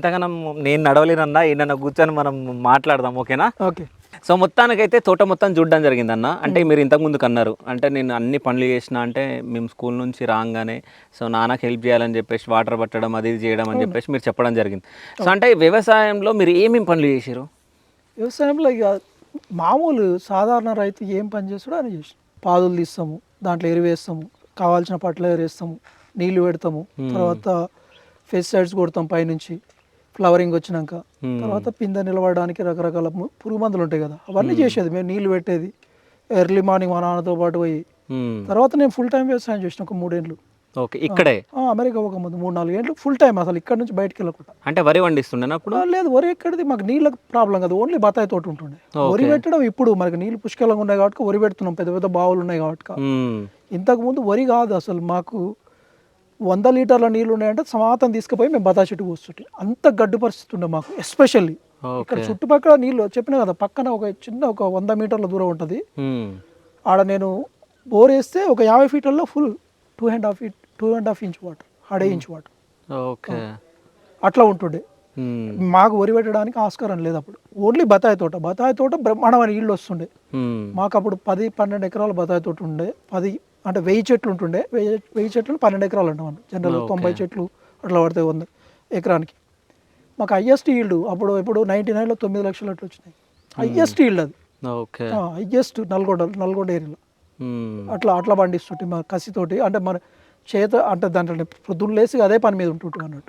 అంతగానం నేను నడవలేనన్నా ఏదన్నా కూర్చొని మనం మాట్లాడదాం, ఓకేనా? ఓకే. సో మొత్తానికైతే తోట మొత్తం చూడడం జరిగిందన్న. అంటే మీరు ఇంతకుముందుకు అన్నారు, అంటే నేను అన్ని పనులు చేసిన, అంటే మేము స్కూల్ నుంచి రాగానే సో నాన్నకి హెల్ప్ చేయాలని చెప్పేసి వాటర్ పట్టడం అది ఇది చేయడం అని చెప్పేసి మీరు చెప్పడం జరిగింది. సో అంటే వ్యవసాయంలో మీరు ఏమేమి పనులు చేసారు? వ్యవసాయంలో ఇక మామూలు సాధారణ రైతు ఏం పని చేస్తాడో అని చేసి పాదులు తీస్తాము, దాంట్లో ఎరువు వేస్తాము, కావాల్సిన ఫర్టిలైజర్ వేస్తాము, నీళ్లు పెడతాము, తర్వాత పెస్టిసైడ్స్ కొడతాం పైనుంచి ఫ్లవరింగ్ వచ్చినాక. తర్వాత పింద నిలబడడానికి రకరకాల పురుగు మందులు ఉంటాయి కదా, అవన్నీ చేసేది మేము, నీళ్లు పెట్టేది ఎర్లీ మార్నింగ్ మా నాన్నతో పాటు పోయి. తర్వాత నేను ఫుల్ టైం వ్యవసాయం చేసిన ఒక 3 ఏళ్ళు. ఓకే, ఇక్కడే అమెరికా ఒక ముందు 3-4 ఏళ్ళు ఫుల్ టైం, అసలు ఇక్కడ నుంచి బయటకు వెళ్ళకుండా. అంటే వరి పండిస్తుండే అప్పుడు? లేదు, వరి ఎక్కడిది, మాకు నీళ్ళకి ప్రాబ్లం కదా, ఓన్లీ బత్తాయి తోట ఉంటుండే. వరి పెట్టడం ఇప్పుడు మనకి నీళ్ళు పుష్కలంగా ఉన్నాయి కాబట్టి వరి పెడుతున్నాం, పెద్ద పెద్ద బావులు ఉన్నాయి కాబట్టి. ఇంతకు ముందు వరి కాదు అసలు, మాకు 100 లీటర్ల నీళ్ళు ఉన్నాయంటే సమాతం తీసుకుపోయి మేము బత్తాయి చెట్టు కూర్చుంటే, అంత గడ్డు పరిస్థితి ఉండే మాకు. ఎస్పెషల్లీ ఇక్కడ చుట్టుపక్కల నీళ్ళు చెప్పిన కదా, పక్కన ఒక చిన్న ఒక 100 మీటర్ల దూరం ఉంటుంది. ఆడ నేను బోర్ వేస్తే ఒక 50 ఫీట్లలో full 2.5 inch water, 1.5 inch water. Okay, అట్లా ఉంటుండే. మాకు వరి పెట్టడానికి ఆస్కారం లేదు అప్పుడు, ఓన్లీ బత్తాయి తోట బ్రహ్మాండమైన నీళ్ళు వస్తుండే మాకు. అప్పుడు 10-12 ఎకరాల బత్తాయి తోట ఉండే. 10 అంటే 1000 చెట్లు ఉంటుండే. 1000 చెట్లు 12 ఎకరాలు అంటాం జనరల్. 90 చెట్లు అట్లా పడతాయి 100 ఎకరానికి. మాకు హైయెస్ట్ ఈల్డ్ అప్పుడు 99లో 9 లక్షలు అట్లా వచ్చినాయి. హైయెస్ట్ ఈల్డ్ అది. ఓకే, హైయెస్ట్ నల్గొండ ఏరియాలో అట్లా పండిస్తుంటే మా కసితోటి. అంటే మన చేత అంటే దాంట్లో పొద్దున్న లేసి అదే పని మీద ఉంటుంటాం అన్నట్టు.